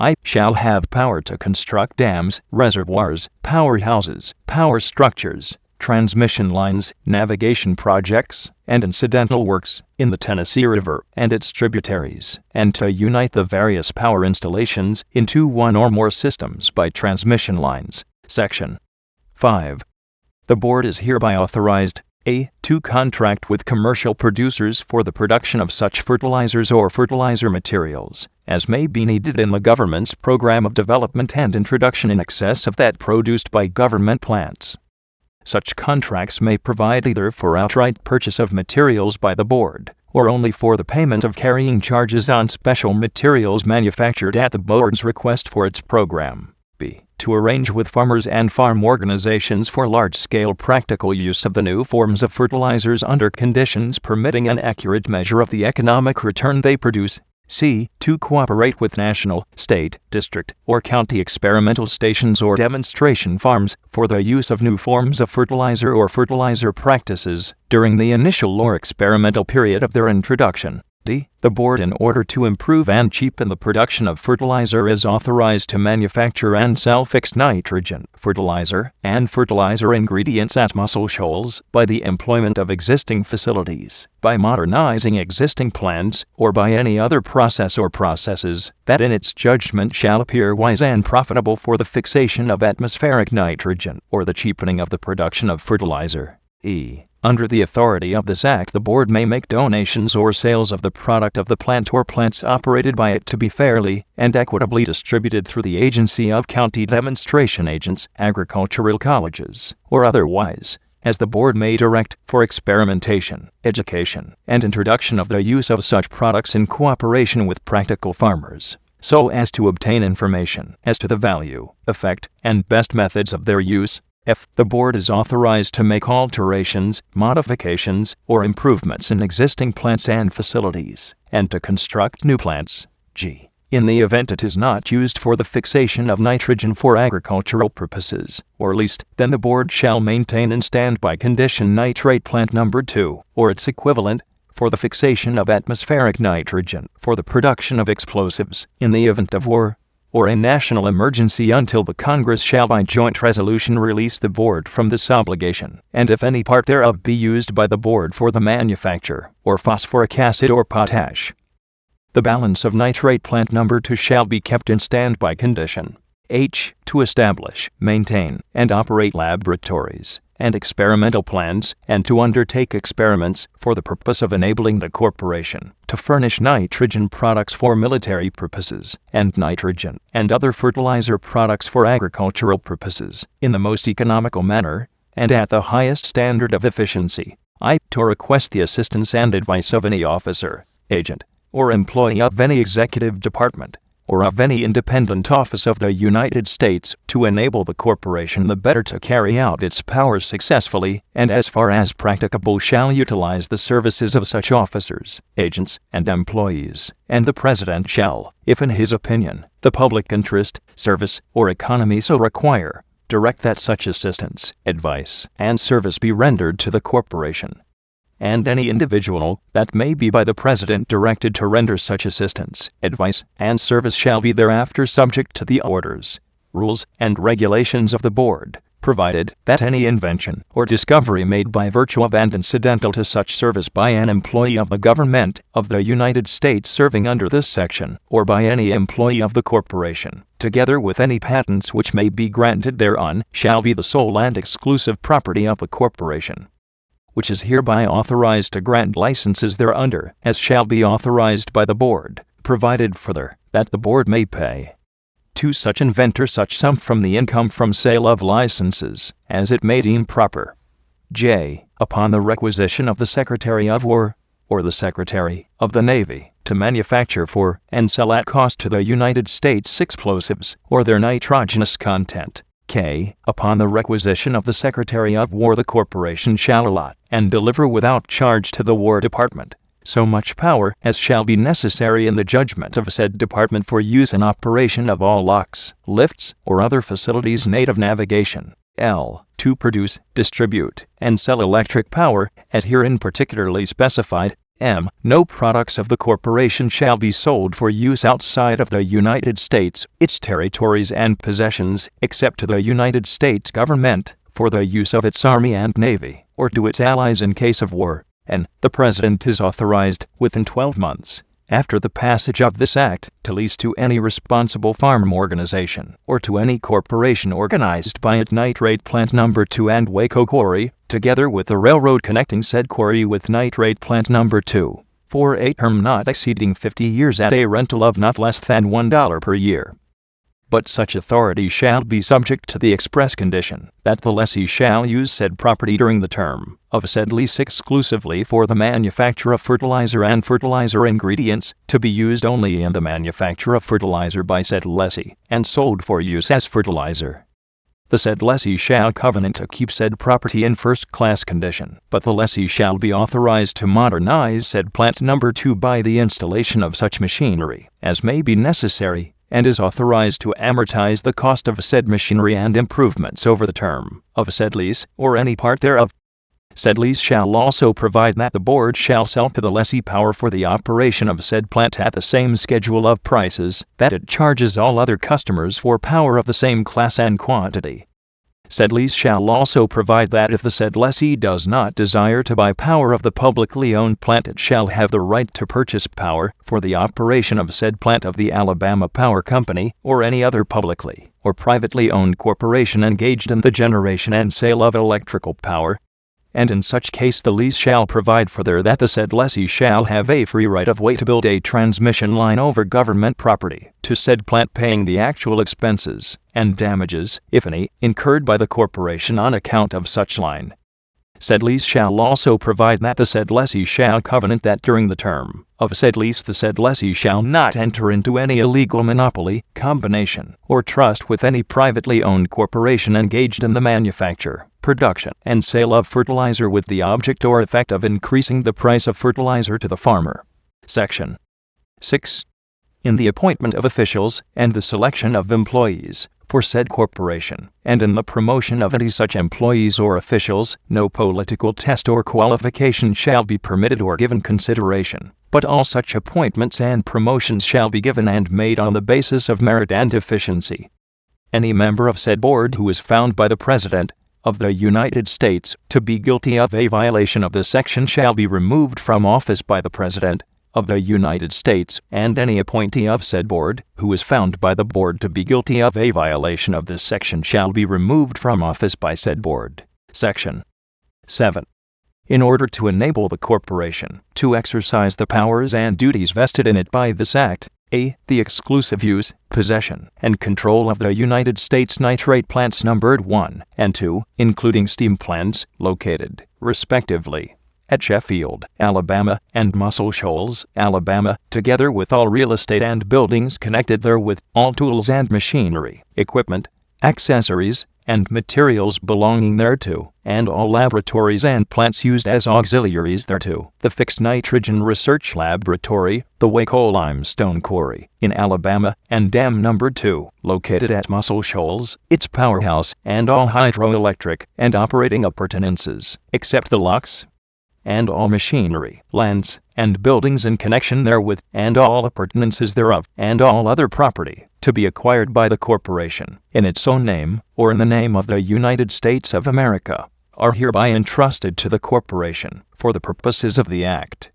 I shall have power to construct dams, reservoirs, powerhouses, power structures, transmission lines, navigation projects, and incidental works in the Tennessee River and its tributaries, and to unite the various power installations into one or more systems by transmission lines. Section 5. The Board is hereby authorized a. To contract with commercial producers for the production of such fertilizers or fertilizer materials as may be needed in the government's program of development and introduction in excess of that produced by government plants. Such contracts may provide either for outright purchase of materials by the Board, or only for the payment of carrying charges on special materials manufactured at the Board's request for its program. B. To arrange with farmers and farm organizations for large-scale practical use of the new forms of fertilizers under conditions permitting an accurate measure of the economic return they produce. C. To cooperate with national, state, district, or county experimental stations or demonstration farms for the use of new forms of fertilizer or fertilizer practices during the initial or experimental period of their introduction. D. The Board, in order to improve and cheapen the production of fertilizer, is authorized to manufacture and sell fixed nitrogen fertilizer and fertilizer ingredients at Muscle Shoals by the employment of existing facilities, by modernizing existing plants, or by any other process or processes that in its judgment shall appear wise and profitable for the fixation of atmospheric nitrogen or the cheapening of the production of fertilizer. E. Under the authority of this Act, the Board may make donations or sales of the product of the plant or plants operated by it to be fairly and equitably distributed through the agency of county demonstration agents, agricultural colleges, or otherwise, as the Board may direct, for experimentation, education, and introduction of the use of such products in cooperation with practical farmers, so as to obtain information as to the value, effect, and best methods of their use. F. The Board is authorized to make alterations, modifications, or improvements in existing plants and facilities, and to construct new plants. G. In the event it is not used for the fixation of nitrogen for agricultural purposes, or least, then the Board shall maintain in standby condition nitrate plant number 2, or its equivalent, for the fixation of atmospheric nitrogen for the production of explosives in the event of war or a national emergency until the Congress shall by joint resolution release the Board from this obligation, and if any part thereof be used by the Board for the manufacture, or phosphoric acid or potash, the balance of nitrate plant number 2 shall be kept in standby condition. H. To establish, maintain, and operate laboratories and experimental plants, and to undertake experiments for the purpose of enabling the corporation to furnish nitrogen products for military purposes, and nitrogen and other fertilizer products for agricultural purposes, in the most economical manner, and at the highest standard of efficiency. I. To request the assistance and advice of any officer, agent, or employee of any executive department, or of any independent office of the United States, to enable the corporation the better to carry out its powers successfully, and as far as practicable shall utilize the services of such officers, agents, and employees, and the President shall, if in his opinion, the public interest, service, or economy so require, direct that such assistance, advice, and service be rendered to the corporation. And any individual that may be by the President directed to render such assistance, advice, and service shall be thereafter subject to the orders, rules, and regulations of the Board, provided that any invention or discovery made by virtue of and incidental to such service by an employee of the government of the United States serving under this section, or by any employee of the corporation, together with any patents which may be granted thereon, shall be the sole and exclusive property of the corporation, which is hereby authorized to grant licenses thereunder, as shall be authorized by the Board, provided further, that the Board may pay to such inventor such sum from the income from sale of licenses, as it may deem proper. J. Upon the requisition of the Secretary of War, or the Secretary of the Navy, to manufacture for and sell at cost to the United States explosives, or their nitrogenous content. K. Upon the requisition of the Secretary of War, the corporation shall allot and deliver without charge to the War Department so much power as shall be necessary in the judgment of said department for use in operation of all locks, lifts, or other facilities native navigation. L. To produce, distribute, and sell electric power, as herein particularly specified, No products of the corporation shall be sold for use outside of the United States, its territories and possessions, except to the United States government, for the use of its Army and Navy, or to its allies in case of war. And the President is authorized, within 12 months, after the passage of this act, to lease to any responsible farm organization, or to any corporation organized by it Nitrate Plant Number 2 and Waco Quarry, together with the railroad connecting said quarry with Nitrate Plant Number 2, for a term not exceeding 50 years at a rental of not less than $1 per year. But such authority shall be subject to the express condition that the lessee shall use said property during the term of said lease exclusively for the manufacture of fertilizer and fertilizer ingredients, to be used only in the manufacture of fertilizer by said lessee, and sold for use as fertilizer. The said lessee shall covenant to keep said property in first-class condition, but the lessee shall be authorized to modernize said plant number 2 by the installation of such machinery as may be necessary, and is authorized to amortize the cost of said machinery and improvements over the term of said lease, or any part thereof. Said lease shall also provide that the board shall sell to the lessee power for the operation of said plant at the same schedule of prices that it charges all other customers for power of the same class and quantity. Said lease shall also provide that if the said lessee does not desire to buy power of the publicly owned plant, it shall have the right to purchase power for the operation of said plant of the Alabama Power Company, or any other publicly or privately owned corporation engaged in the generation and sale of electrical power. And in such case the lease shall provide further that the said lessee shall have a free right of way to build a transmission line over government property to said plant, paying the actual expenses and damages, if any, incurred by the corporation on account of such line. Said lease shall also provide that the said lessee shall covenant that during the term of said lease the said lessee shall not enter into any illegal monopoly, combination, or trust with any privately owned corporation engaged in the manufacture, production, and sale of fertilizer with the object or effect of increasing the price of fertilizer to the farmer. Section 6. In the appointment of officials and the selection of employees for said corporation, and in the promotion of any such employees or officials, no political test or qualification shall be permitted or given consideration, but all such appointments and promotions shall be given and made on the basis of merit and efficiency. Any member of said board who is found by the President of the United States to be guilty of a violation of this section shall be removed from office by the President of the United States, and any appointee of said board who is found by the board to be guilty of a violation of this section shall be removed from office by said board. Section 7. In order to enable the corporation to exercise the powers and duties vested in it by this act, a. The exclusive use, possession, and control of the United States nitrate plants numbered 1 and 2, including steam plants, located, respectively, at Sheffield, Alabama, and Muscle Shoals, Alabama, together with all real estate and buildings connected therewith, all tools and machinery, equipment, accessories, and materials belonging thereto, and all laboratories and plants used as auxiliaries thereto, the Fixed Nitrogen Research Laboratory, the Waco Limestone Quarry, in Alabama, and Dam Number 2, located at Muscle Shoals, its powerhouse, and all hydroelectric and operating appurtenances, except the locks, and all machinery, lands, and buildings in connection therewith, and all appurtenances thereof, and all other property, to be acquired by the corporation, in its own name, or in the name of the United States of America, are hereby entrusted to the corporation, for the purposes of the Act.